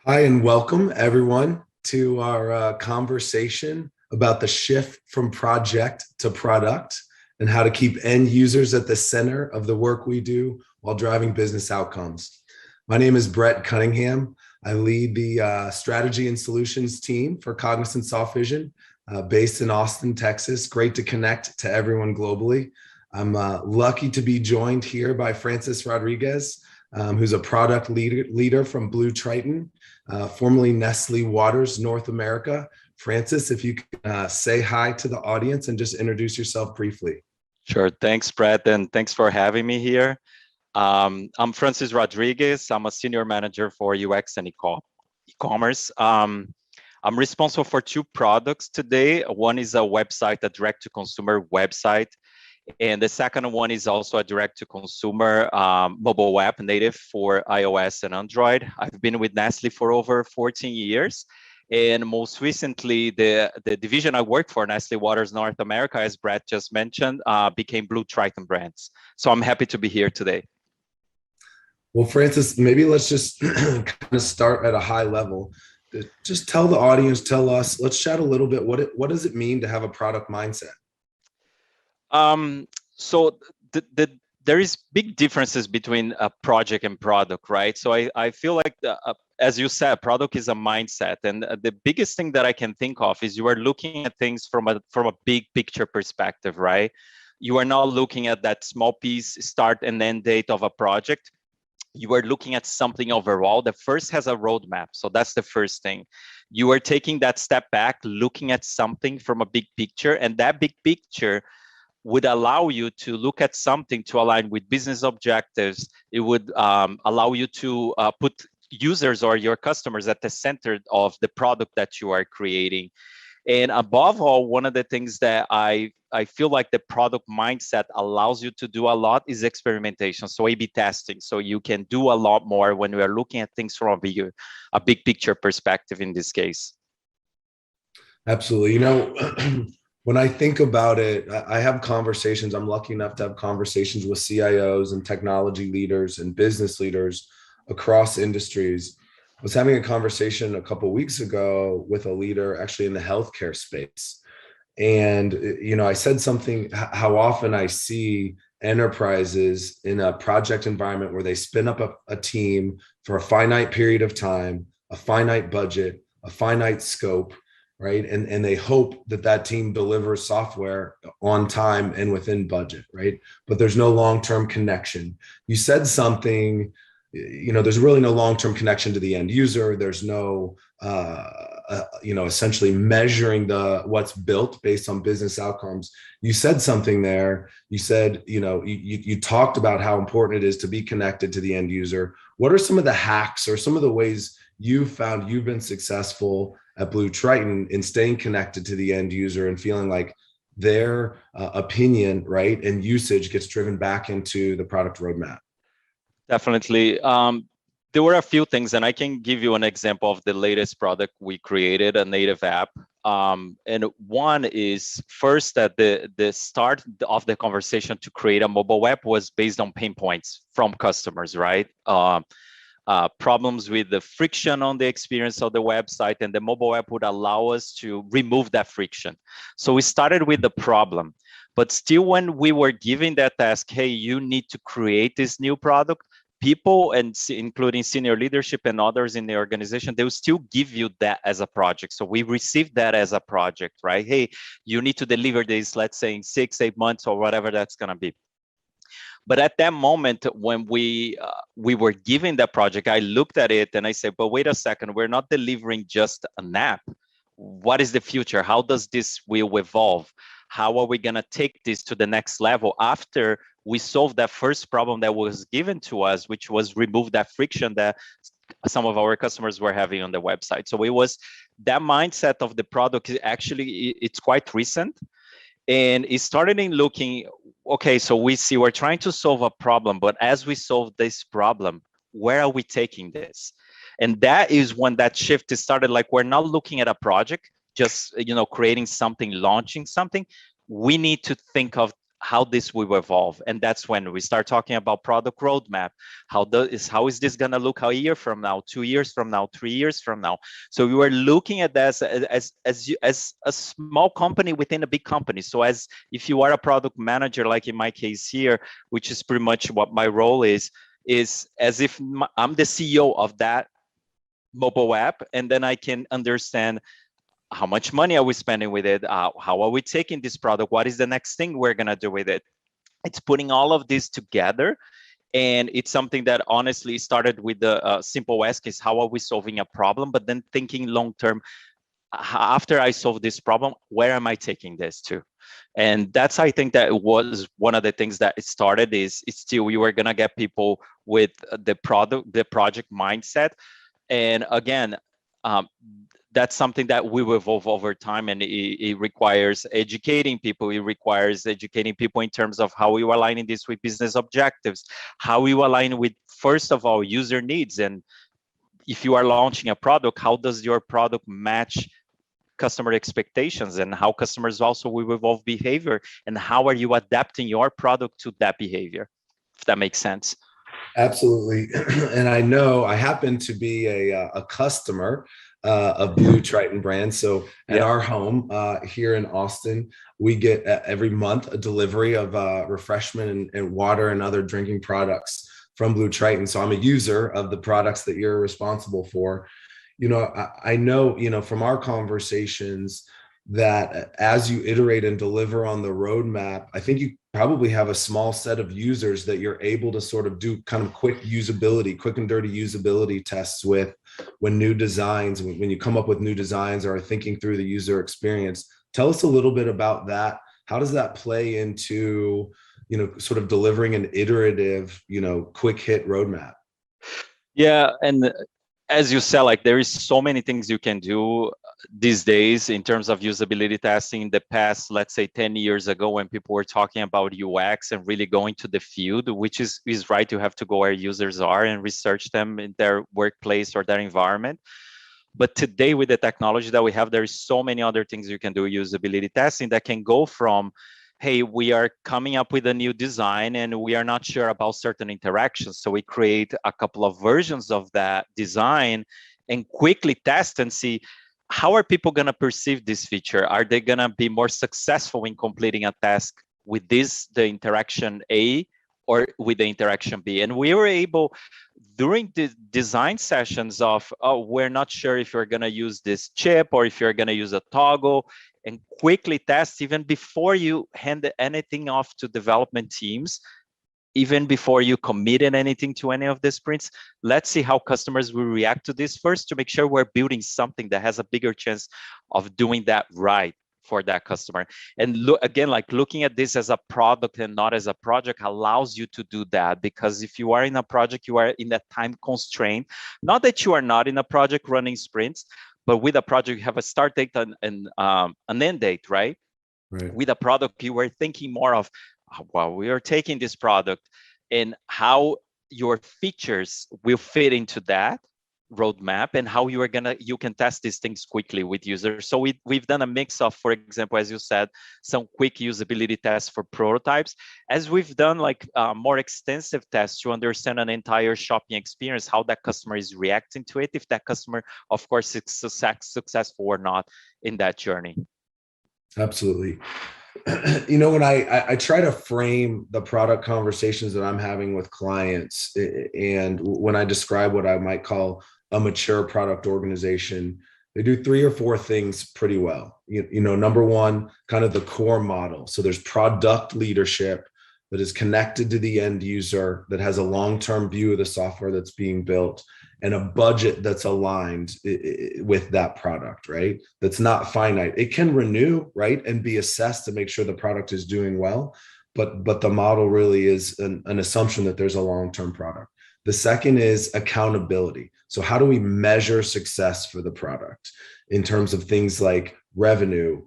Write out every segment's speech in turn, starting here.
Hi, and welcome everyone to our conversation about the shift from project to product and how to keep end users at the center of the work we do while driving business outcomes. My name is Bret Cunningham. I lead the strategy and solutions team for Cognizant Softvision, based in Austin, Texas. Great to connect to everyone globally. I'm lucky to be joined here by Francis Rodrigues, who's a product leader from BlueTriton, formerly Nestle Waters North America. Francis, if you can say hi to the audience and just introduce yourself briefly. Sure. Thanks, Brett, and thanks for having me here. I'm Francis Rodrigues. I'm a senior manager for UX and e-commerce. I'm responsible for two products today. One is a website, a direct-to-consumer website, and the second one is also a direct-to-consumer mobile app native for iOS and Android. I've been with Nestle for over 14 years. And most recently, the division I work for, Nestle Waters North America, as Bret just mentioned, became BlueTriton Brands. So I'm happy to be here today. Well, Francis, maybe let's just kind of start at a high level. Just tell the audience, tell us, let's chat a little bit. What does it mean to have a product mindset? So there is big differences between a project and product, right? So I feel like, as you said, product is a mindset. And the biggest thing that I can think of is you are looking at things from a big picture perspective, right? You are not looking at that small piece, start and end date of a project. You are looking at something overall that first has a roadmap. So that's the first thing. You are taking that step back, looking at something from a big picture, and that big picture would allow you to look at something to align with business objectives. It would allow you to put users or your customers at the center of the product that you are creating. And above all, one of the things that I feel like the product mindset allows you to do a lot is experimentation, so A/B testing. So you can do a lot more when we are looking at things from a big picture perspective in this case. Absolutely. You know, when I think about it, I have conversations. I'm lucky enough to have conversations with CIOs and technology leaders and business leaders across industries. I was having a conversation a couple of weeks ago with a leader actually in the healthcare space. And, you know, I said something, how often I see enterprises in a project environment where they spin up a team for a finite period of time, a finite budget, a finite scope, right? And they hope that that team delivers software on time and within budget, right? But there's no long-term connection. You said something, you know, there's really no long-term connection to the end user. There's no, you know, essentially measuring what's built based on business outcomes. You said something there. You said, you know, you talked about how important it is to be connected to the end user. What are some of the hacks or some of the ways you've found you've been successful at BlueTriton in staying connected to the end user and feeling like their opinion, right, and usage gets driven back into the product roadmap? Definitely. There were a few things, and I can give you an example of the latest product we created, a native app. And one is first that the start of the conversation to create a mobile app was based on pain points from customers, right? Problems with the friction on the experience of the website, and the mobile app would allow us to remove that friction. So we started with the problem, but still when we were giving that task, hey, you need to create this new product, people, and including senior leadership and others in the organization, they will still give you that as a project. So we received that as a project, right? Hey, you need to deliver this, let's say in 6-8 months or whatever that's going to be. But at that moment, when we were given that project, I looked at it and I said, but wait a second, we're not delivering just an app. What is the future? How does this will evolve? How are we going to take this to the next level after we solve that first problem that was given to us, which was remove that friction that some of our customers were having on the website? So it was that mindset of the product. Actually, it's quite recent. And it started in looking, okay, so we're trying to solve a problem, but as we solve this problem, where are we taking this? And that is when that shift started. Like, we're not looking at a project, just, you know, creating something, launching something. We need to think of how this will evolve. And that's when we start talking about product roadmap. How is this going to look a year from now, 2 years from now, 3 years from now? So we were looking at that as a small company within a big company. So as if you are a product manager, like in my case here, which is pretty much what my role is as if I'm the CEO of that mobile app, and then I can understand how much money are we spending with it, how are we taking this product, what is the next thing we're going to do with it. It's putting all of this together, and it's something that honestly started with the simple ask is how are we solving a problem, but then thinking long term, after I solve this problem, where am I taking this to? And that's, I think that was one of the things that it started is still we were going to get people with the project mindset. And again, that's something that will evolve over time, and it requires educating people. It requires educating people in terms of how you aligning this with business objectives, how you align with, first of all, user needs. And if you are launching a product, how does your product match customer expectations, and how customers also will evolve behavior, and how are you adapting your product to that behavior, if that makes sense. Absolutely. And I know I happen to be a customer of BlueTriton Brands. So at our home here in Austin, we get every month a delivery of refreshment and water and other drinking products from BlueTriton. So I'm a user of the products that you're responsible for. I know, from our conversations that as you iterate and deliver on the roadmap, I think you probably have a small set of users that you're able to sort of do kind of quick and dirty usability tests with when new designs, when you come up with new designs or are thinking through the user experience. Tell us a little bit about that. How does that play into, sort of delivering an iterative, quick hit roadmap? Yeah. And as you said, like there is so many things you can do these days in terms of usability testing. In the past, let's say 10 years ago, when people were talking about UX and really going to the field, which is right, you have to go where users are and research them in their workplace or their environment. But today, with the technology that we have, there is so many other things you can do usability testing that can go from, hey, we are coming up with a new design and we are not sure about certain interactions. So we create a couple of versions of that design and quickly test and see, how are people going to perceive this feature? Are they going to be more successful in completing a task with the interaction A, or with the interaction B? And we were able, during the design sessions of, we're not sure if you're going to use this chip or if you're going to use a toggle, and quickly test even before you hand anything off to development teams, even before you committed anything to any of the sprints. Let's see how customers will react to this first, to make sure we're building something that has a bigger chance of doing that right for that customer. And look again, like looking at this as a product and not as a project allows you to do that, because if you are in a project, you are in that time constraint. Not that you are not in a project running sprints, but with a project, you have a start date and an end date, right? With a product, you were thinking more of, well, we are taking this product and how your features will fit into that roadmap, and how you can test these things quickly with users. So we've done a mix of, for example, as you said, some quick usability tests for prototypes, as we've done like more extensive tests to understand an entire shopping experience, how that customer is reacting to it, if that customer, of course, is successful or not in that journey. Absolutely. When I try to frame the product conversations that I'm having with clients, and when I describe what I might call a mature product organization, they do 3 or 4 things pretty well. Number one, kind of the core model. So there's product leadership that is connected to the end user, that has a long-term view of the software that's being built, and a budget that's aligned with that product, right? That's not finite. It can renew, right, and be assessed to make sure the product is doing well, but the model really is an assumption that there's a long-term product. The second is accountability. So how do we measure success for the product in terms of things like revenue,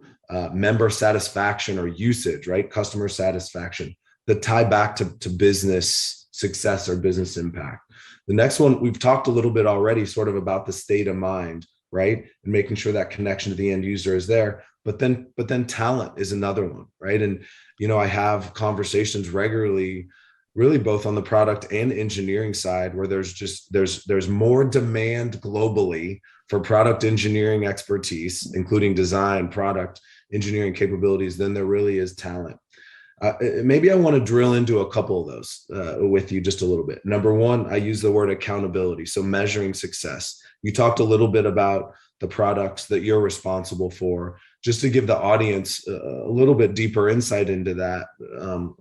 member satisfaction or usage, right? Customer satisfaction that tie back to business success or business impact. The next one, we've talked a little bit already sort of about the state of mind, right? And making sure that connection to the end user is there. But then talent is another one, right? I have conversations regularly, really both on the product and engineering side, where there's more demand globally for product engineering expertise, including design, product engineering capabilities, than there really is talent. Maybe I want to drill into a couple of those with you just a little bit. Number one, I use the word accountability. So measuring success. You talked a little bit about the products that you're responsible for. Just to give the audience a little bit deeper insight into that,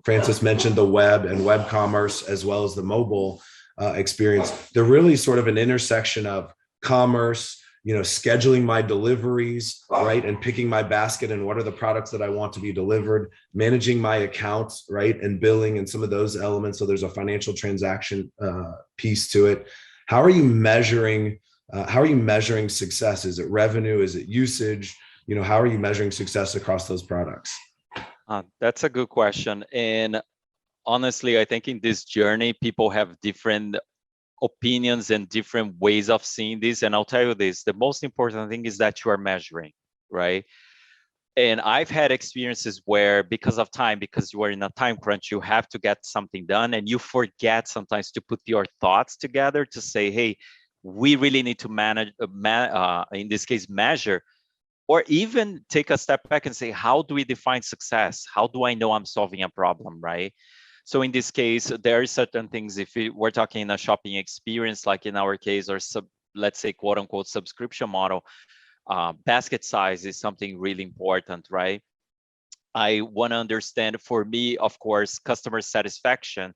Francis mentioned the web and web commerce as well as the mobile experience. They're really sort of an intersection of commerce, scheduling my deliveries, right? And picking my basket and what are the products that I want to be delivered, managing my accounts, right? And billing and some of those elements. So there's a financial transaction piece to it. How are you measuring success? Is it revenue? Is it usage? How are you measuring success across those products? That's a good question. And honestly, I think in this journey, people have different opinions and different ways of seeing this. And I'll tell you this, the most important thing is that you are measuring, right? And I've had experiences where because of time, because you are in a time crunch, you have to get something done and you forget sometimes to put your thoughts together to say, hey, we really need to manage, in this case, measure, or even take a step back and say, how do we define success? How do I know I'm solving a problem, right? So in this case, there are certain things, if we're talking in a shopping experience, like in our case, or let's say, quote unquote, subscription model, basket size is something really important, right? I want to understand, for me, of course, customer satisfaction.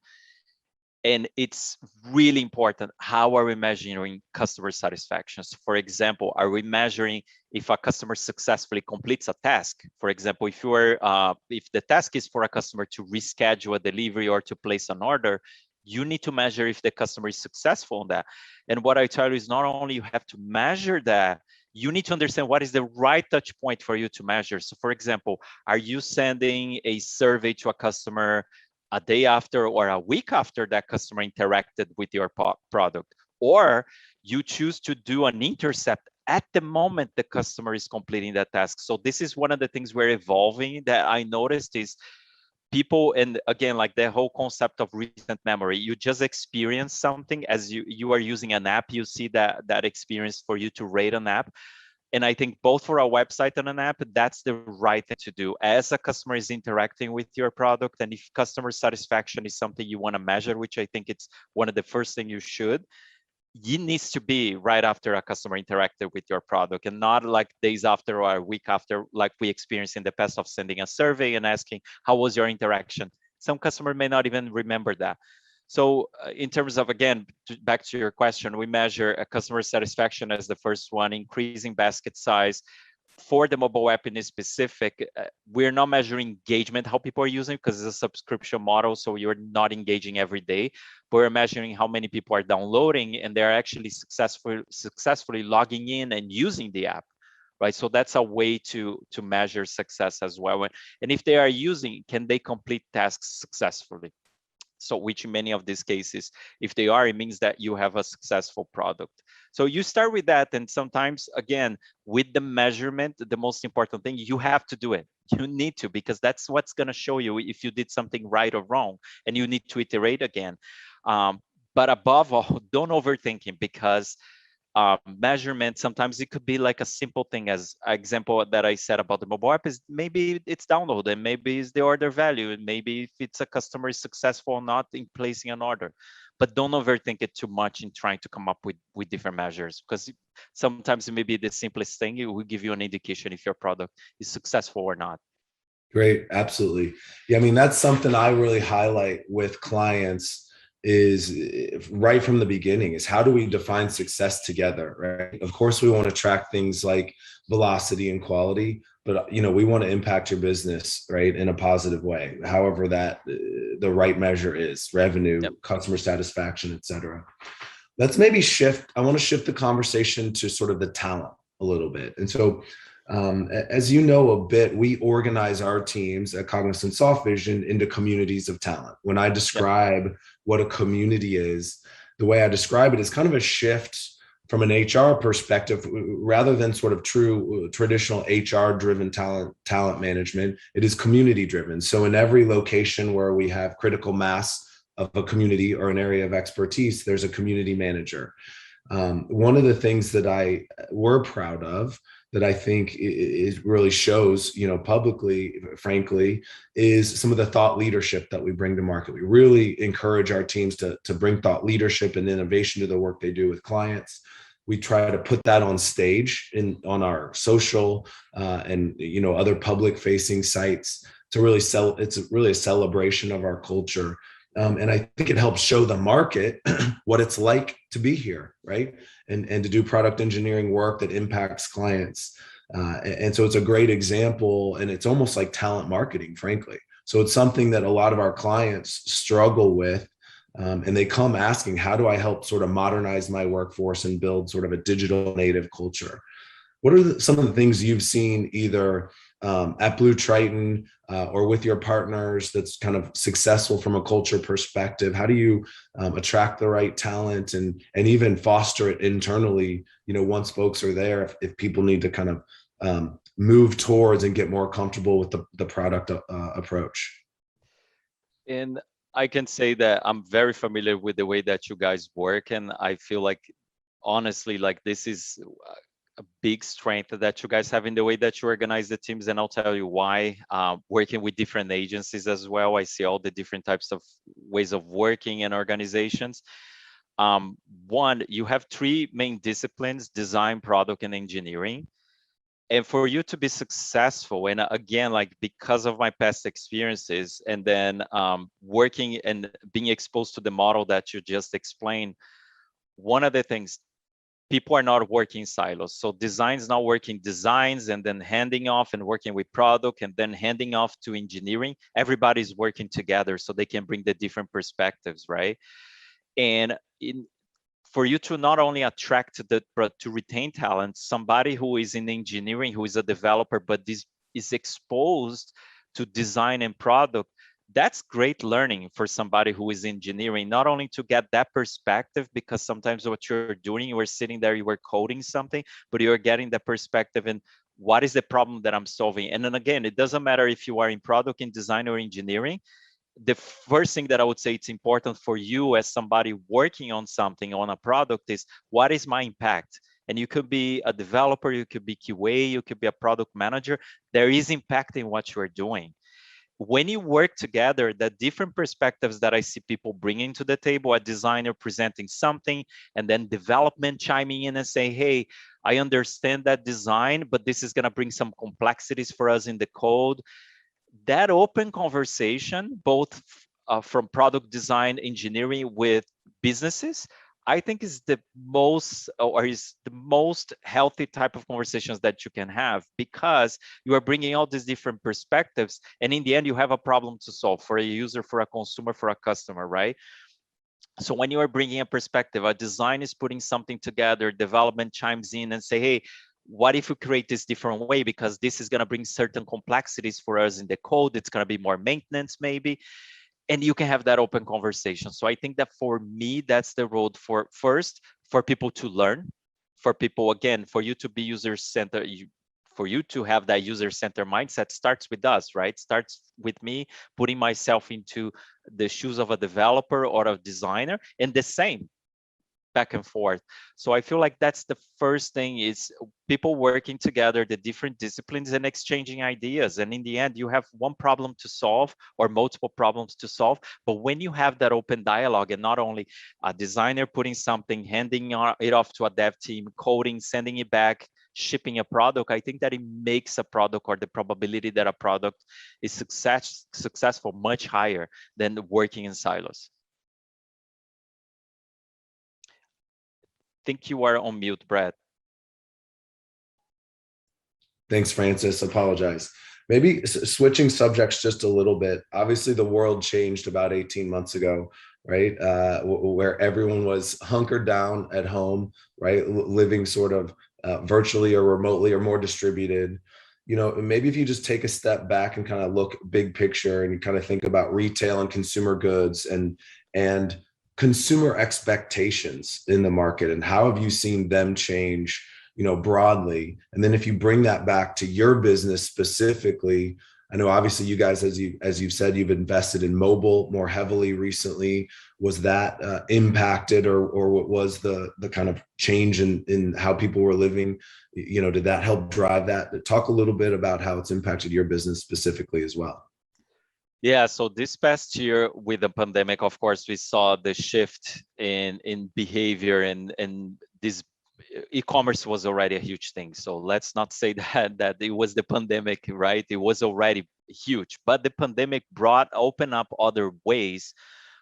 And it's really important. How are we measuring customer satisfaction? So for example, are we measuring if a customer successfully completes a task? For example, if the task is for a customer to reschedule a delivery or to place an order, you need to measure if the customer is successful in that. And what I tell you is not only you have to measure that, you need to understand what is the right touch point for you to measure. So for example, are you sending a survey to a customer a day after or a week after that customer interacted with your product? Or you choose to do an intercept at the moment the customer is completing that task. So this is one of the things we're evolving that I noticed is people, and again, like the whole concept of recent memory, you just experience something as you are using an app, you see that experience for you to rate an app. And I think both for a website and an app, that's the right thing to do as a customer is interacting with your product. And if customer satisfaction is something you want to measure, which I think it's one of the first things you should, it needs to be right after a customer interacted with your product and not like days after or a week after, like we experienced in the past of sending a survey and asking, how was your interaction? Some customer may not even remember that. So in terms of, again, back to your question, we measure a customer satisfaction as the first one, increasing basket size. For the mobile app in specific, we're not measuring engagement, how people are using it, because it's a subscription model, so you're not engaging every day, but we're measuring how many people are downloading and they're actually successfully logging in and using the app, right? So that's a way to measure success as well. And if they are using, can they complete tasks successfully? So which in many of these cases, if they are, it means that you have a successful product. So you start with that. And sometimes, again, with the measurement, the most important thing, you have to do it. You need to, because that's what's going to show you if you did something right or wrong, and you need to iterate again. But above all, don't overthink it, because measurement, sometimes it could be like a simple thing, as an example that I said about the mobile app is maybe it's download and maybe it's the order value, and maybe if it's a customer is successful or not in placing an order. But don't overthink it too much in trying to come up with different measures, because sometimes it may be the simplest thing. It will give you an indication if your product is successful or not. Great. Absolutely. Yeah. I mean, that's something I really highlight with clients is right from the beginning is how do we define success together, right? Of course, we want to track things like velocity and quality, but we want to impact your business, right, in a positive way, however that the right measure is revenue, yep, customer satisfaction, et cetera. Let's maybe I want to shift the conversation to sort of the talent a little bit. And so as you know a bit, we organize our teams at Cognizant Softvision into communities of talent. When I describe what a community is, the way I describe it is kind of a shift from an HR perspective, rather than sort of true traditional HR driven talent management, it is community driven. So in every location where we have critical mass of a community or an area of expertise, there's a community manager. One of the things that we're proud of, that I think is really shows, publicly, frankly, is some of the thought leadership that we bring to market. We really encourage our teams to bring thought leadership and innovation to the work they do with clients. We try to put that on stage on our social and other public facing sites to really sell. It's really a celebration of our culture. And I think it helps show the market what it's like to be here, right? And to do product engineering work that impacts clients. And so it's a great example, and it's almost like talent marketing, frankly. So it's something that a lot of our clients struggle with. And they come asking, how do I help sort of modernize my workforce and build sort of a digital native culture? What are some of the things you've seen either at BlueTriton or with your partners that's kind of successful from a culture perspective? How do you attract the right talent and even foster it internally, once folks are there, if people need to kind of move towards and get more comfortable with the product approach? And I can say that I'm very familiar with the way that you guys work, and I feel like, honestly, like this is a big strength that you guys have in the way that you organize the teams. And I'll tell you why. Working with different agencies as well, I see all the different types of ways of working and organizations. One, you have three main disciplines: design, product, and engineering. And for you to be successful, and again, like because of my past experiences, and then working and being exposed to the model that you just explained, one of the things, people are not working silos. So design's not working designs and then handing off and working with product and then handing off to engineering. Everybody's working together so they can bring the different perspectives, right? And for you to not only attract but to retain talent, somebody who is in engineering, who is a developer, but this is exposed to design and product, that's great learning for somebody who is engineering, not only to get that perspective, because sometimes what you're doing, you are sitting there, you are coding something, but you're getting the perspective and what is the problem that I'm solving. And then again, it doesn't matter if you are in product, in design, or engineering. The first thing that I would say it's important for you as somebody working on something, on a product, is what is my impact? And you could be a developer, you could be QA, you could be a product manager. There is impact in what you are doing. When you work together, the different perspectives that I see people bringing to the table, a designer presenting something, and then development chiming in and saying, hey, I understand that design, but this is going to bring some complexities for us in the code. That open conversation, both from product design engineering with businesses, I think is the most healthy type of conversations that you can have, because you are bringing all these different perspectives, and in the end you have a problem to solve for a user, for a consumer, for a customer, right? So when you are bringing a perspective, a design is putting something together, development chimes in and say, hey, what if we create this different way, because this is going to bring certain complexities for us in the code, it's going to be more maintenance maybe, and you can have that open conversation. So I think that for me, that's the road for people to learn, for people, again, for you to be user-centered, for you to have that user-centered mindset starts with us, right? Starts with me putting myself into the shoes of a developer or a designer, and the same back and forth. So I feel like that's the first thing, is people working together, the different disciplines, and exchanging ideas. And in the end, you have one problem to solve or multiple problems to solve. But when you have that open dialogue, and not only a designer putting something, handing it off to a dev team, coding, sending it back, shipping a product, I think that it makes a product, or the probability that a product is successful much higher than working in silos. Think you are on mute, Bret. Thanks, Francis. Apologize. Maybe switching subjects just a little bit. Obviously, the world changed about 18 months ago, right? Where everyone was hunkered down at home, right? Living sort of virtually or remotely or more distributed. Maybe if you just take a step back and kind of look big picture, and you kind of think about retail and consumer goods and consumer expectations in the market, and how have you seen them change, broadly? And then if you bring that back to your business specifically, I know obviously you guys, as you've said, you've invested in mobile more heavily recently. Was that impacted, or what was the kind of change in how people were living? Did that help drive that? Talk a little bit about how it's impacted your business specifically as well. Yeah, so this past year with the pandemic, of course, we saw the shift in behavior, and this e-commerce was already a huge thing. So let's not say that it was the pandemic, right? It was already huge, but the pandemic open up other ways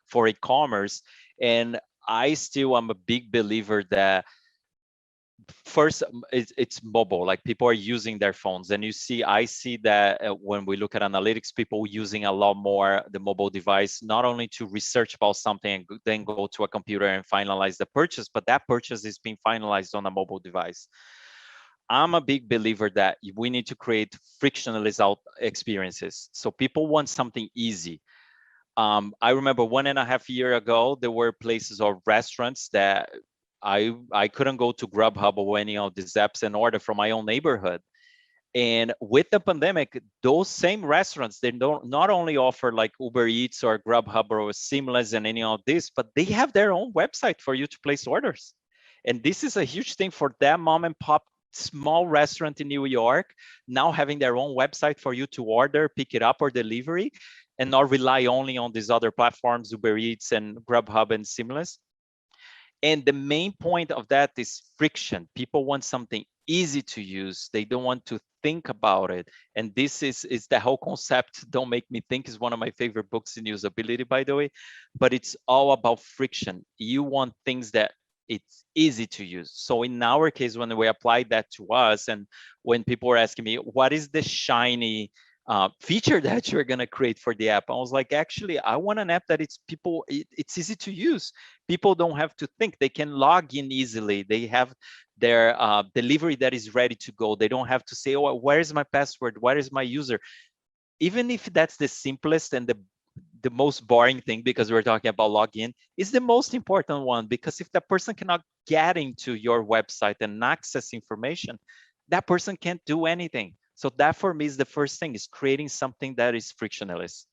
for e-commerce. And I still am a big believer that first it's mobile, like people are using their phones, and I see that when we look at analytics, people using a lot more the mobile device, not only to research about something and then go to a computer and finalize the purchase, but that purchase is being finalized on a mobile device. I'm a big believer that we need to create frictionless experiences, so people want something easy. I remember 1.5 years ago, there were places or restaurants that I couldn't go to Grubhub or any of these apps and order from my own neighborhood. And with the pandemic, those same restaurants, they don't not only offer like Uber Eats or Grubhub or Seamless and any of this, but they have their own website for you to place orders. And this is a huge thing for that mom and pop small restaurant in New York, now having their own website for you to order, pick it up, or delivery, and not rely only on these other platforms, Uber Eats and Grubhub and Seamless. And the main point of that is friction. People want something easy to use. They don't want to think about it. And this is the whole concept. Don't Make Me Think is one of my favorite books in usability, by the way. But it's all about friction. You want things that it's easy to use. So in our case, when we applied that to us, and when people were asking me, what is the shiny feature that you're going to create for the app, I was like, actually, I want an app that it's easy to use. People don't have to think. They can log in easily. They have their delivery that is ready to go. They don't have to say, oh, where is my password? Where is my user? Even if that's the simplest and the most boring thing, because we're talking about login, is the most important one, because if that person cannot get into your website and access information, that person can't do anything. So that for me is the first thing, is creating something that is frictionless.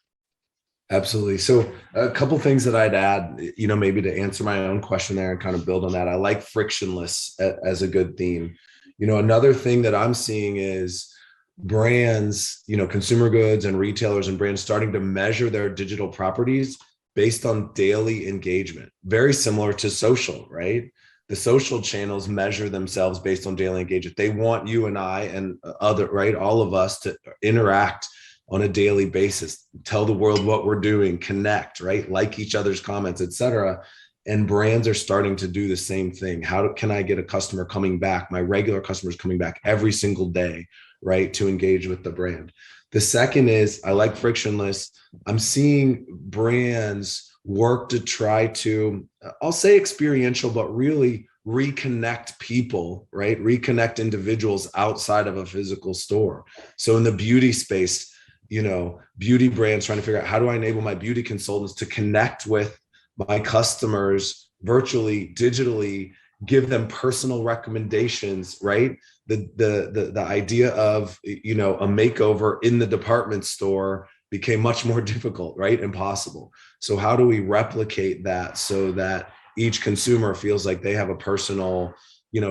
Absolutely. So a couple things that I'd add, maybe to answer my own question there and kind of build on that. I like frictionless as a good theme. Another thing that I'm seeing is brands, consumer goods and retailers and brands starting to measure their digital properties based on daily engagement. Very similar to social, right? The social channels measure themselves based on daily engagement. They want you and I and all of us to interact on a daily basis, tell the world what we're doing, connect, right? Like each other's comments, etc. And brands are starting to do the same thing. How can I get a customer coming back, my regular customers coming back every single day, right, to engage with the brand? The second is, I like frictionless. I'm seeing brands work to try to, I'll say experiential, but really reconnect people, right? Reconnect individuals outside of a physical store. So in the beauty space, beauty brands trying to figure out, how do I enable my beauty consultants to connect with my customers virtually, digitally, give them personal recommendations, right? The idea of, a makeover in the department store became much more difficult, right? Impossible. So how do we replicate that so that each consumer feels like they have a personal,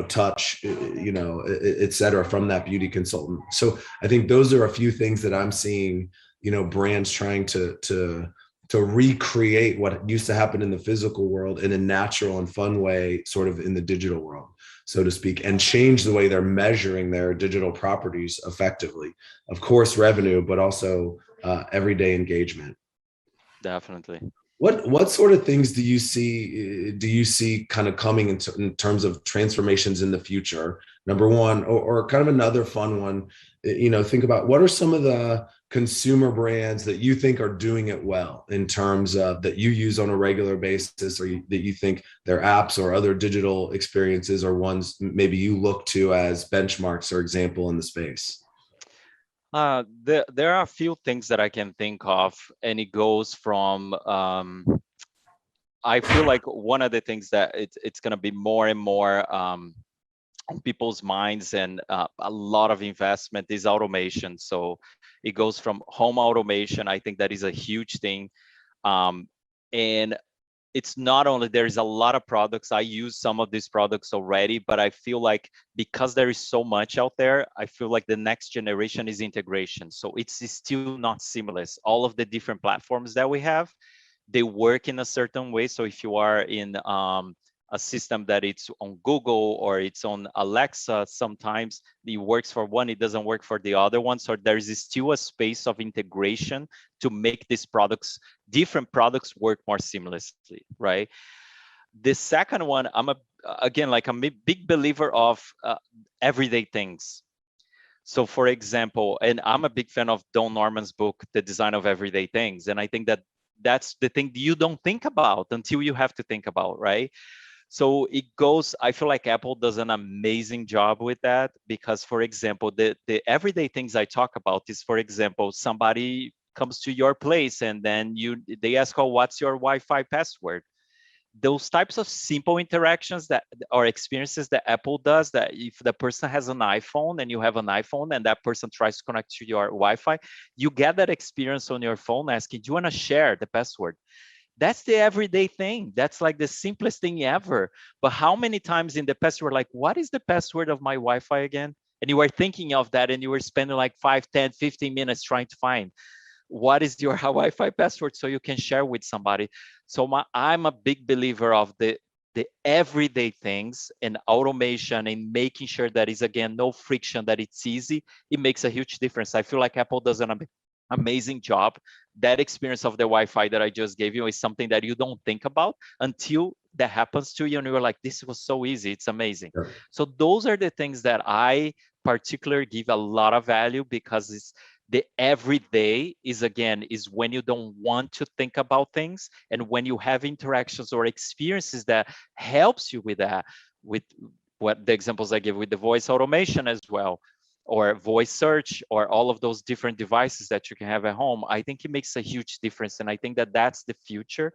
touch, et cetera, from that beauty consultant? So I think those are a few things that I'm seeing, brands trying to recreate what used to happen in the physical world in a natural and fun way, sort of in the digital world, so to speak, and change the way they're measuring their digital properties effectively. Of course, revenue, but also everyday engagement. Definitely. What sort of things do you see kind of coming in terms of transformations in the future? Number one, or kind of another fun one, think about, what are some of the consumer brands that you think are doing it well, in terms of that you use on a regular basis, or that you think their apps or other digital experiences are ones maybe you look to as benchmarks or example in the space? There are a few things that I can think of, and it goes from I feel like one of the things that it's going to be more and more on people's minds, and a lot of investment, is automation. So it goes from home automation. I think that is a huge thing. And it's not only, there's a lot of products. I use some of these products already, but I feel like because there is so much out there, I feel like the next generation is integration. So it's still not seamless. All of the different platforms that we have, they work in a certain way. So if you are in a system that it's on Google or it's on Alexa, sometimes it works for one, it doesn't work for the other one. So there is still a space of integration to make these products, different products, work more seamlessly, right? The second one, again, like I'm a big believer of everyday things. So for example, and I'm a big fan of Don Norman's book, The Design of Everyday Things. And I think that that's the thing you don't think about until you have to think about, right? So it goes, I feel like Apple does an amazing job with that, because for example, the everyday things I talk about is, for example, somebody comes to your place and then they ask, oh, what's your Wi-Fi password? Those types of simple interactions that or experiences that Apple does, that if the person has an iPhone and you have an iPhone and that person tries to connect to your Wi-Fi, you get that experience on your phone asking, do you want to share the password? That's the everyday thing. That's like the simplest thing ever. But how many times in the past you were like, what is the password of my Wi-Fi again? And you were thinking of that and you were spending like 5, 10, 15 minutes trying to find what is your Wi-Fi password so you can share with somebody. So I'm a big believer of the everyday things and automation and making sure that is, again, no friction, that it's easy. It makes a huge difference. I feel like Apple does an amazing job. That experience of the Wi-Fi that I just gave you is something that you don't think about until that happens to you and you're like, this was so easy, it's amazing. Sure. So those are the things that I particularly give a lot of value, because it's the everyday is, again, is when you don't want to think about things, and when you have interactions or experiences that helps you with that, with what the examples I give with the voice automation as well, or voice search, or all of those different devices that you can have at home. I think it makes a huge difference. And I think that that's the future.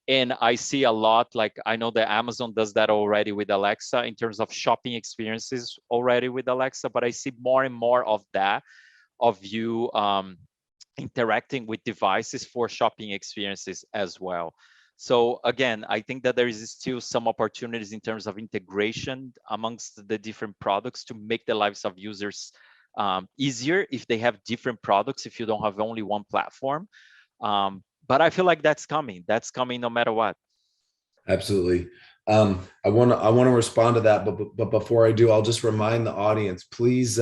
And I see a lot, like I know that Amazon does that already with Alexa in terms of shopping experiences already with Alexa, but I see more and more of that, of you interacting with devices for shopping experiences as well. So again, I think that there is still some opportunities in terms of integration amongst the different products to make the lives of users easier if they have different products, if you don't have only one platform. But I feel like that's coming. That's coming no matter what. Absolutely. I want to respond to that, but before I do, I'll just remind the audience, please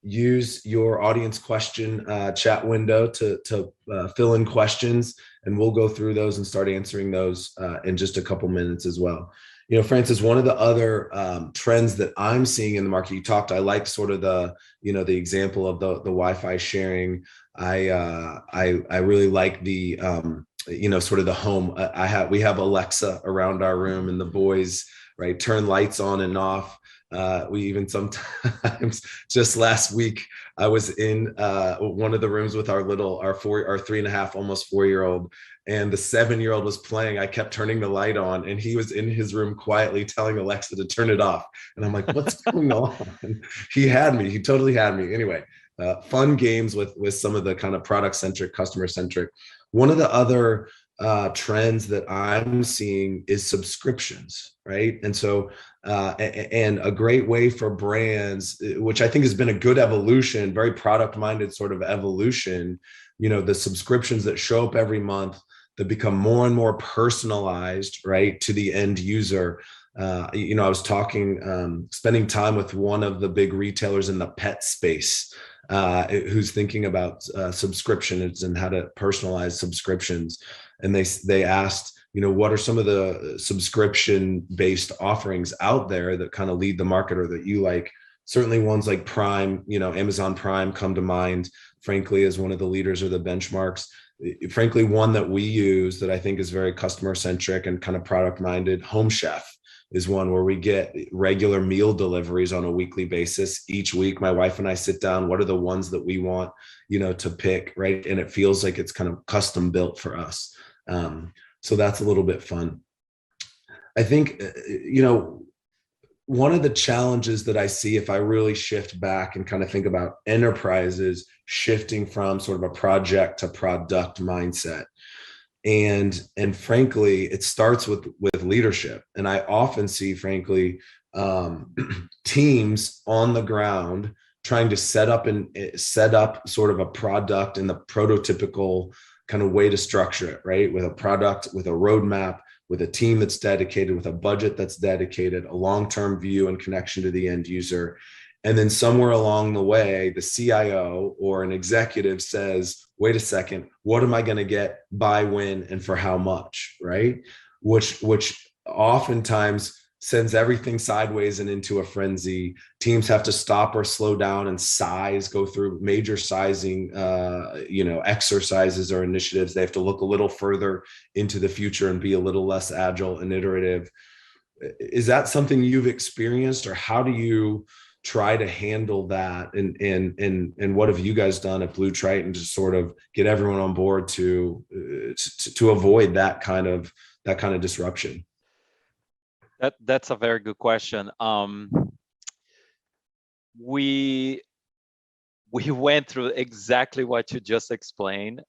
use your audience question chat window to fill in questions, and we'll go through those and start answering those in just a couple minutes as well. You know, Francis, one of the other trends that I'm seeing in the market, I like sort of the example of the Wi-Fi sharing. I really like the sort of the home. We have Alexa around our room, and the boys, right, turn lights on and off. We even sometimes, just last week, I was in one of the rooms with our 3.5, almost 4-year-old, and the 7-year-old was playing. I kept turning the light on, and he was in his room quietly telling Alexa to turn it off. And I'm like, what's going on? He totally had me. Anyway, fun games with some of the kind of product-centric, customer-centric. One of the other trends that I'm seeing is subscriptions, right? And so, and a great way for brands, which I think has been a good evolution, very product-minded sort of evolution, the subscriptions that show up every month that become more and more personalized, right, to the end user. I was spending time with one of the big retailers in the pet space, who's thinking about subscriptions and how to personalize subscriptions. And they asked, what are some of the subscription-based offerings out there that kind of lead the market or that you like? Certainly ones like Prime, Amazon Prime come to mind, frankly, as one of the leaders or the benchmarks. Frankly, one that we use that I think is very customer-centric and kind of product-minded, Home Chef, is one where we get regular meal deliveries on a weekly basis. Each week, my wife and I sit down, what are the ones that we want, to pick, right? And it feels like it's kind of custom built for us. So that's a little bit fun. I think, one of the challenges that I see if I really shift back and kind of think about enterprises shifting from sort of a project to product mindset. And frankly, it starts with leadership. And I often see, frankly, teams on the ground trying to set up sort of a product in the prototypical kind of way to structure it, right? With a product, with a roadmap, with a team that's dedicated, with a budget that's dedicated, a long-term view and connection to the end user. And then somewhere along the way, the CIO or an executive says, wait a second, what am I going to get, by when, and for how much, right? Which oftentimes sends everything sideways and into a frenzy. Teams have to stop or slow down and go through major sizing, exercises or initiatives. They have to look a little further into the future and be a little less agile and iterative. Is that something you've experienced, or how do you try to handle that? And what have you guys done at BlueTriton to sort of get everyone on board to avoid that kind of disruption? That's a very good question. We went through exactly what you just explained.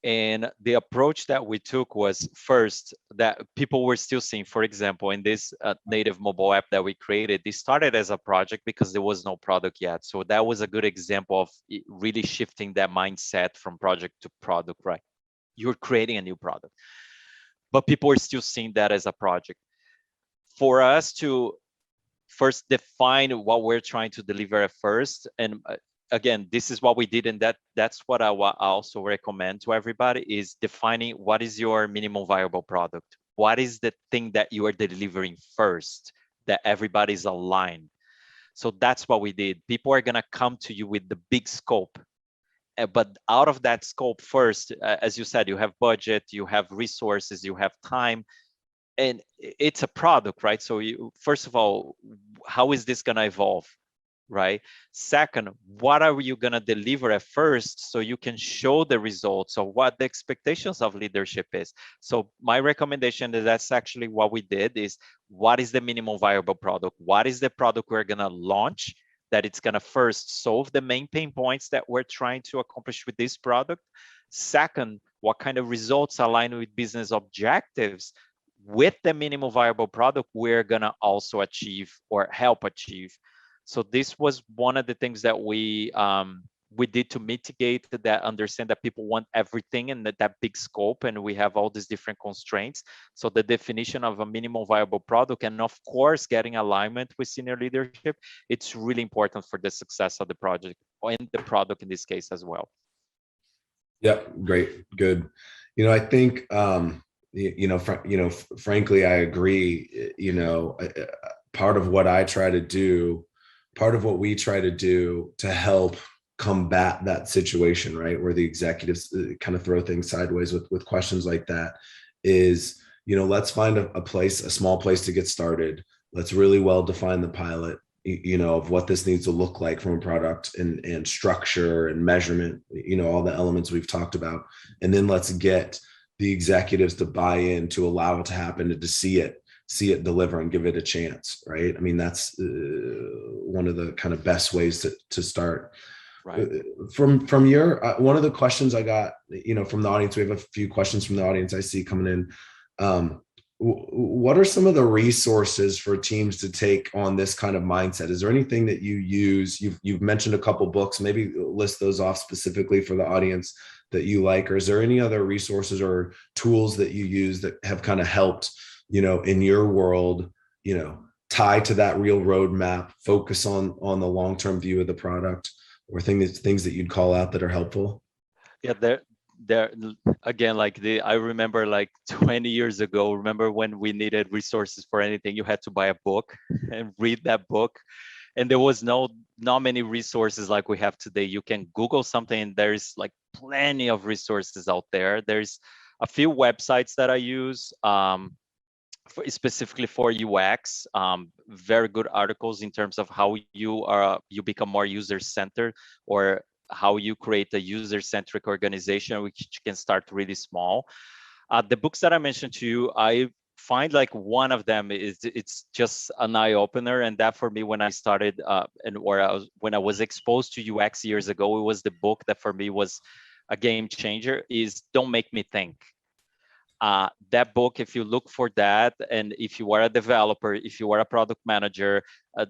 And the approach that we took was, first, that people were still seeing, for example, in this native mobile app that we created, they started as a project because there was no product yet. So that was a good example of really shifting that mindset from project to product, right? You're creating a new product, but people are still seeing that as a project. For us to first define what we're trying to deliver at first, and again, this is what we did, and that's what I also recommend to everybody, is defining what is your minimum viable product. What is the thing that you are delivering first, that everybody's aligned? So that's what we did. People are gonna come to you with the big scope, but out of that scope first, as you said, you have budget, you have resources, you have time, and it's a product, right? So first of all, how is this gonna evolve, right? Second, what are you gonna deliver at first, so you can show the results of what the expectations of leadership is. So my recommendation is, that's actually what we did, is what is the minimum viable product? What is the product we're gonna launch that it's gonna first solve the main pain points that we're trying to accomplish with this product? Second, what kind of results align with business objectives with the minimum viable product we're gonna also achieve or help achieve? So this was one of the things that we did to mitigate that, understand that people want everything in that big scope, and we have all these different constraints. So the definition of a minimum viable product, and of course getting alignment with senior leadership, it's really important for the success of the project, and the product in this case as well. Yep, great, good. I think frankly, I agree. Part of what we try to do to help combat that situation, right, where the executives kind of throw things sideways with questions like that, is, let's find a small place to get started. Let's really well define the pilot, of what this needs to look like from a product and structure and measurement, all the elements we've talked about. And then let's get the executives to buy in, to allow it to happen, and to see it deliver and give it a chance, right? I mean, that's one of the kind of best ways to start. Right. From your one of the questions I got, from the audience, we have a few questions from the audience I see coming in. What are some of the resources for teams to take on this kind of mindset? Is there anything that you use? You've mentioned a couple books, maybe list those off specifically for the audience that you like, or is there any other resources or tools that you use that have kind of helped, in your world, tie to that real roadmap, focus on the long-term view of the product, or things that you'd call out that are helpful? Yeah, there again, I remember like 20 years ago, remember when we needed resources for anything, you had to buy a book and read that book, and there was not many resources like we have today. You can Google something and there's like plenty of resources out there. There's a few websites that I use specifically for UX, very good articles in terms of how you become more user-centered, or how you create a user-centric organization, which can start really small. The books that I mentioned to you, I find like one of them is, it's just an eye opener. And that for me, when I started when I was exposed to UX years ago, it was the book that for me was a game changer, is Don't Make Me Think. That book, if you look for that, and if you are a developer, if you are a product manager,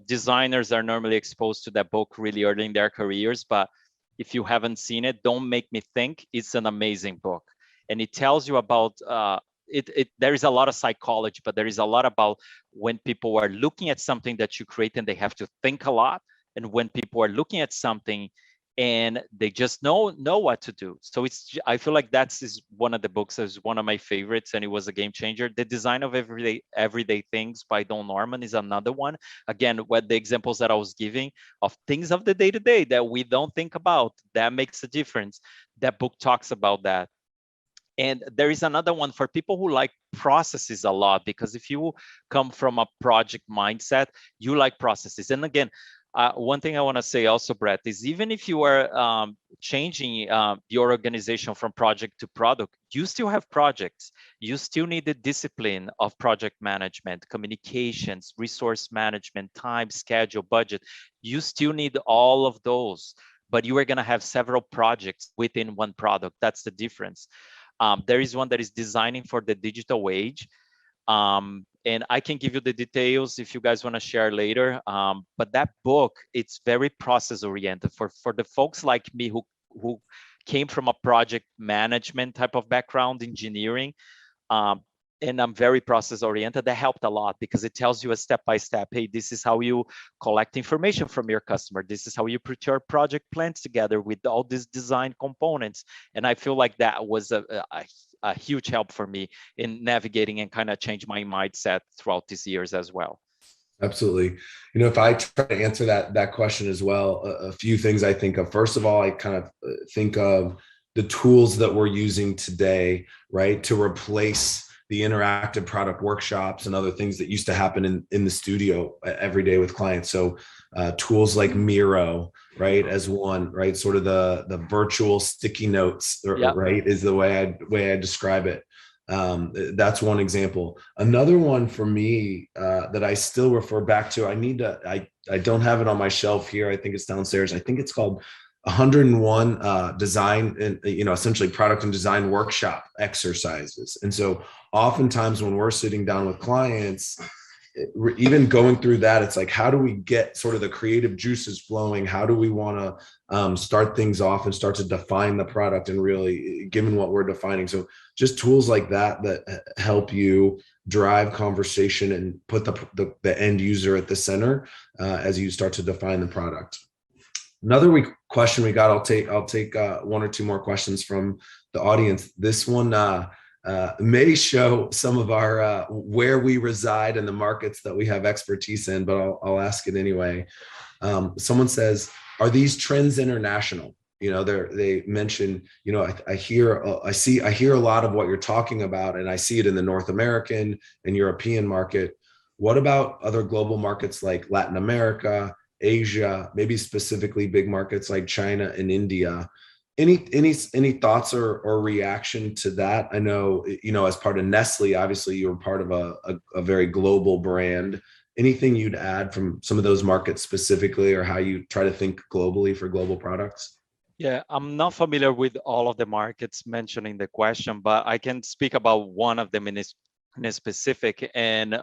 designers are normally exposed to that book really early in their careers. But if you haven't seen it, Don't Make Me Think, it's an amazing book. And it tells you about, there is a lot of psychology, but there is a lot about when people are looking at something that you create and they have to think a lot, and when people are looking at something and they just know what to do. So I feel like is one of the books, is one of my favorites, and it was a game changer. The Design of Everyday Things by Don Norman is another one. Again, what the examples that I was giving of things of the day-to-day that we don't think about, that makes a difference. That book talks about that. And there is another one for people who like processes a lot, because if you come from a project mindset, you like processes. And again, one thing I want to say also, Bret, is even if you are changing your organization from project to product, you still have projects. You still need the discipline of project management, communications, resource management, time, schedule, budget. You still need all of those, but you are going to have several projects within one product. That's the difference. There is one that is designing for the digital age. And I can give you the details if you guys want to share later. But that book, it's very process oriented for the folks like me who came from a project management type of background, engineering. And I'm very process oriented. That helped a lot because it tells you a step by step. Hey, this is how you collect information from your customer. This is how you put your project plans together with all these design components. And I feel like that was a huge help for me in navigating and kind of change my mindset throughout these years as well. Absolutely. If I try to answer that question as well, a few things I think of. First of all, I kind of think of the tools that we're using today, right, to replace the interactive product workshops and other things that used to happen in the studio every day with clients. So tools like Miro, right, as one, right, sort of the virtual sticky notes, right, is the way I describe it. That's one example. Another one for me that I still refer back to, I don't have it on my shelf here. I think it's downstairs. I think it's called 101 design and, essentially product and design workshop exercises. And so oftentimes when we're sitting down with clients, even going through that, it's like, how do we get sort of the creative juices flowing? How do we want to start things off and start to define the product and really given what we're defining? So just tools like that help you drive conversation and put the end user at the center as you start to define the product. Another question we got, I'll take one or two more questions from the audience. This one may show some of our where we reside in the markets that we have expertise in, but I'll ask it anyway. Someone says, are these trends international? They mention, I hear a lot of what you're talking about, and I see it in the North American and European market. What about other global markets like Latin America, Asia, maybe specifically big markets like China and India? Any thoughts or reaction to that? I know, as part of Nestle, obviously you're part of a very global brand. Anything you'd add from some of those markets specifically, or how you try to think globally for global products? Yeah, I'm not familiar with all of the markets mentioned in the question, but I can speak about one of them in a specific. And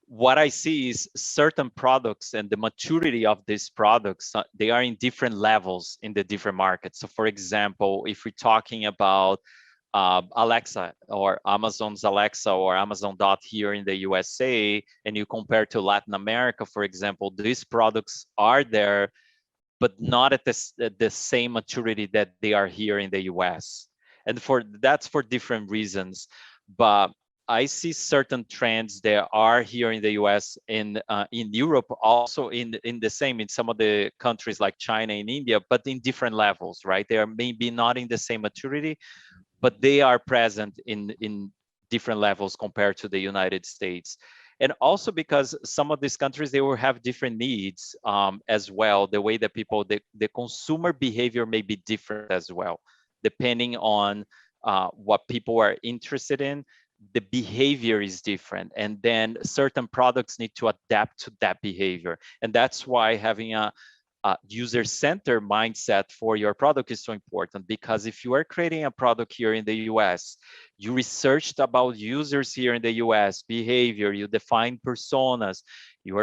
what I see is certain products and the maturity of these products, they are in different levels in the different markets. So for example, if we're talking about Alexa or Amazon's Alexa or Amazon Dot here in the USA, and you compare to Latin America, for example, these products are there, but not at the same maturity that they are here in the US. And that's for different reasons. But I see certain trends that are here in the US, in Europe, also in the same, in some of the countries like China and India, but in different levels, right? They are maybe not in the same maturity, but they are present in different levels compared to the United States. And also because some of these countries, they will have different needs as well. The way that the consumer behavior may be different as well, depending on what people are interested in. the behavior is different, and then certain products need to adapt to that behavior. And that's why having a user-centered mindset for your product is so important, because if you are creating a product here in the US, you researched about users here in the US, behavior, you define personas, you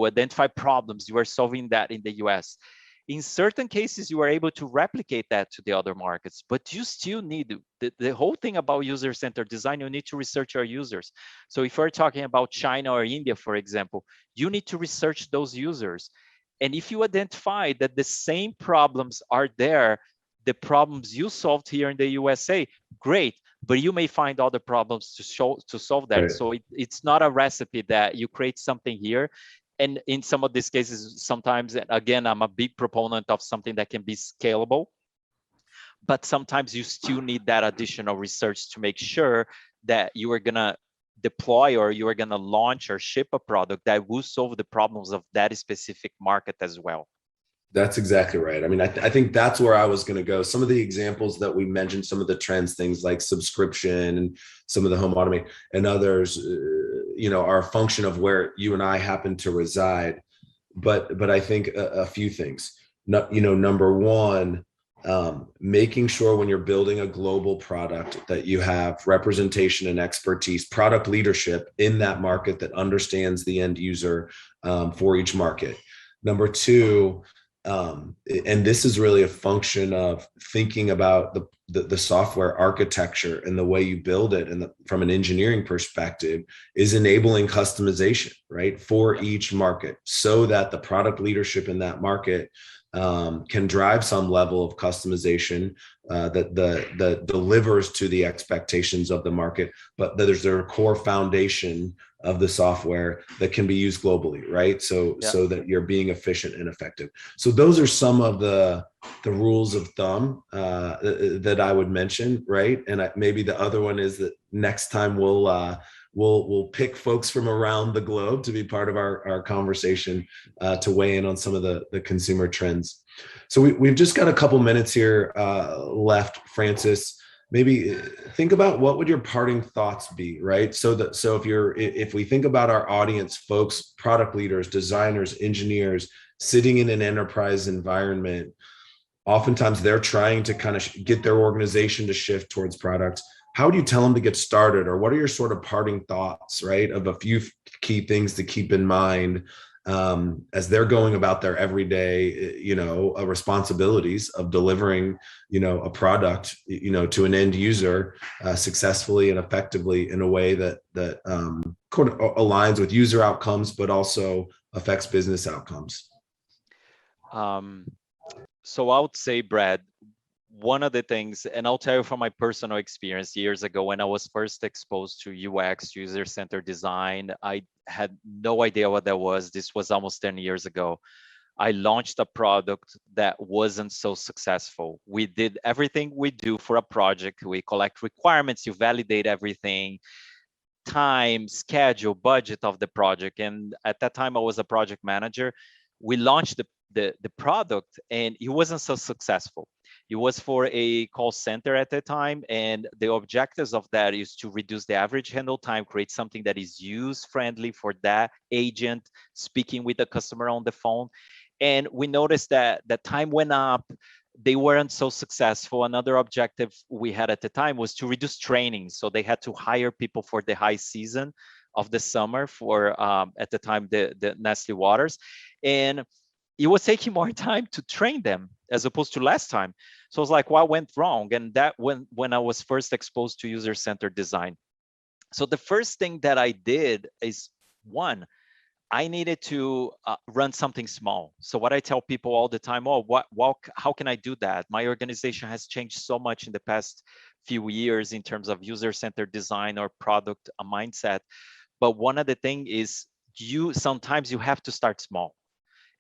identify problems, you are solving that in the US. In certain cases, you are able to replicate that to the other markets, but you still need the whole thing about user-centered design. You need to research your users. So if we're talking about China or India, for example, you need to research those users. And if you identify that the same problems are there, the problems you solved here in the USA, great, but you may find other problems to solve that. Right. So it's not a recipe that you create something here. And in some of these cases, sometimes, again, I'm a big proponent of something that can be scalable, but sometimes you still need that additional research to make sure that you are gonna deploy or you are gonna launch or ship a product that will solve the problems of that specific market as well. That's exactly right. I mean, I think that's where I was going to go. Some of the examples that we mentioned, some of the trends, things like subscription and some of the home automation and others, are a function of where you and I happen to reside. But I think a few things. Number one, making sure when you're building a global product that you have representation and expertise, product leadership in that market that understands the end user for each market. Number two, and this is really a function of thinking about the software architecture and the way you build it, and from an engineering perspective, is enabling customization, right, for each market, so that the product leadership in that market can drive some level of customization that delivers to the expectations of the market, but that there's a core foundation of the software that can be used globally, right? So that you're being efficient and effective. So those are some of the rules of thumb that I would mention, right? And maybe the other one is that next time we'll pick folks from around the globe to be part of our conversation to weigh in on some of the consumer trends. So we've just got a couple minutes here left, Francis. Maybe think about what would your parting thoughts be, right? So if we think about our audience, folks, product leaders, designers, engineers sitting in an enterprise environment, oftentimes they're trying to kind of get their organization to shift towards products. How do you tell them to get started, or what are your sort of parting thoughts, right, of a few key things to keep in mind as they're going about their everyday, responsibilities of delivering, a product, to an end user successfully and effectively in a way that aligns with user outcomes, but also affects business outcomes? So I would say, Brad, one of the things, and I'll tell you from my personal experience years ago, when I was first exposed to UX, user-centered design, I had no idea what that was. This was almost 10 years ago. I launched a product that wasn't so successful. We did everything we do for a project. We collect requirements, you validate everything, time, schedule, budget of the project. And at that time, I was a project manager. We launched the product, and it wasn't so successful. It was for a call center at the time, and the objectives of that is to reduce the average handle time, create something that is user-friendly for that agent speaking with the customer on the phone. And we noticed that the time went up. They weren't so successful. Another objective we had at the time was to reduce training. So they had to hire people for the high season of the summer for, at the time, the Nestle Waters. And it was taking more time to train them as opposed to last time. So I was like, what went wrong? And that when I was first exposed to user-centered design. So the first thing that I did is, one, I needed to run something small. So what I tell people all the time, how can I do that? My organization has changed so much in the past few years in terms of user-centered design or product mindset. But one of the things is sometimes you have to start small.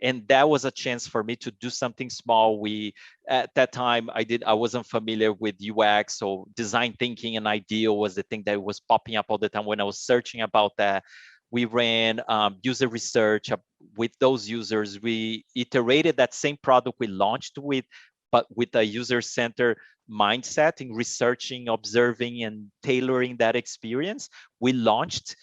And that was a chance for me to do something small. At that time, I wasn't familiar with UX, so design thinking and ideal was the thing that was popping up all the time when I was searching about that. We ran user research with those users. We iterated that same product we launched with but with a user-centered mindset in researching, observing, and tailoring that experience. We launched,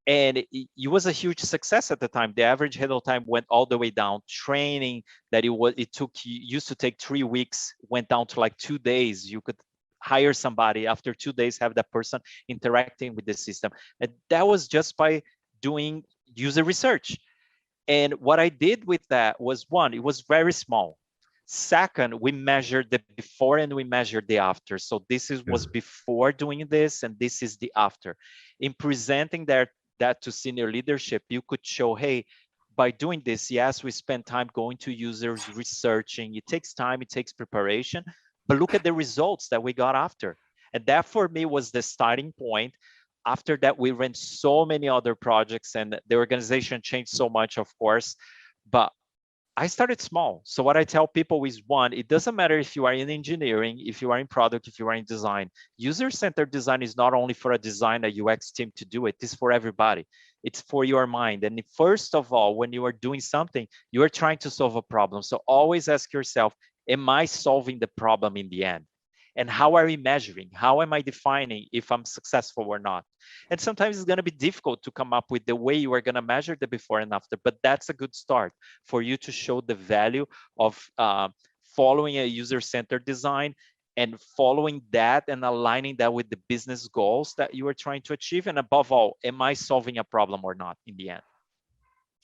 and it was a huge success at the time. The average handle time went all the way down. Training that used to take 3 weeks went down to like 2 days. You could hire somebody after 2 days, have that person interacting with the system. And that was just by doing user research. And what I did with that was, one, it was very small. Second, we measured the before and we measured the after. So was before doing this, and this is the after. In presenting that to senior leadership, you could show, hey, by doing this, yes, we spend time going to users, researching. It takes time, it takes preparation, but look at the results that we got after. And that for me was the starting point. After that, we ran so many other projects, and the organization changed so much, of course, but I started small. So what I tell people is, one, it doesn't matter if you are in engineering, if you are in product, if you are in design. User-centered design is not only for a design, a UX team to do it, it's for everybody. It's for your mind. And first of all, when you are doing something, you are trying to solve a problem. So always ask yourself, am I solving the problem in the end? And how are we measuring? How am I defining if I'm successful or not? And sometimes it's going to be difficult to come up with the way you are going to measure the before and after, but that's a good start for you to show the value of following a user-centered design and following that and aligning that with the business goals that you are trying to achieve. And above all, am I solving a problem or not in the end?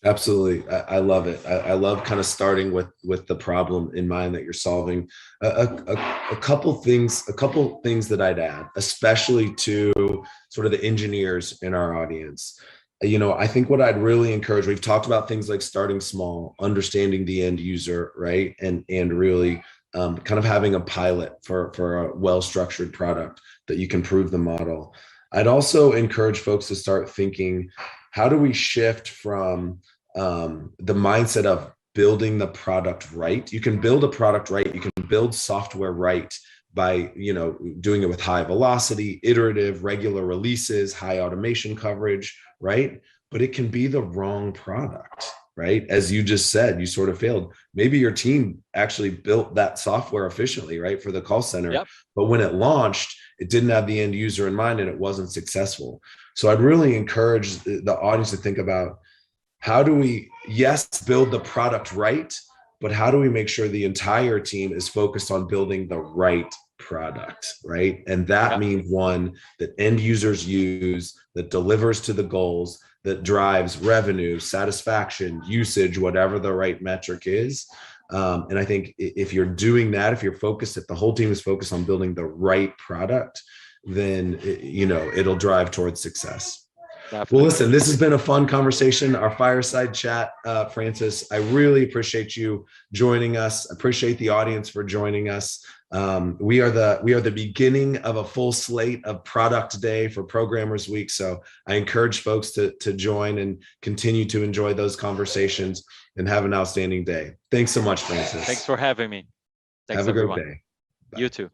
Absolutely. I love it. I love kind of starting with the problem in mind that you're solving. A couple things that I'd add, especially to sort of the engineers in our audience. I think what I'd really encourage, we've talked about things like starting small, understanding the end user, right? And really kind of having a pilot for a well-structured product that you can prove the model. I'd also encourage folks to start thinking, how do we shift from the mindset of building the product right? You can build a product right. You can build software right by doing it with high velocity, iterative, regular releases, high automation coverage, right? But it can be the wrong product, right? As you just said, you sort of failed. Maybe your team actually built that software efficiently, right, for the call center. Yep. But when it launched, it didn't have the end user in mind and it wasn't successful. So I'd really encourage the audience to think about, how do we, yes, build the product right, but how do we make sure the entire team is focused on building the right product, right? And that means one that end users use, that delivers to the goals, that drives revenue, satisfaction, usage, whatever the right metric is. And I think if you're doing that, if you're focused, if the whole team is focused on building the right product, then it'll drive towards success. Definitely. Well, listen, this has been a fun conversation, our fireside chat, Francis. I really appreciate you joining us. Appreciate the audience for joining us. We are the beginning of a full slate of Product Day for Programmers Week. So I encourage folks to join and continue to enjoy those conversations and have an outstanding day. Thanks so much, Francis. Thanks for having me. Thanks, have a everyone. great day. Bye. You too.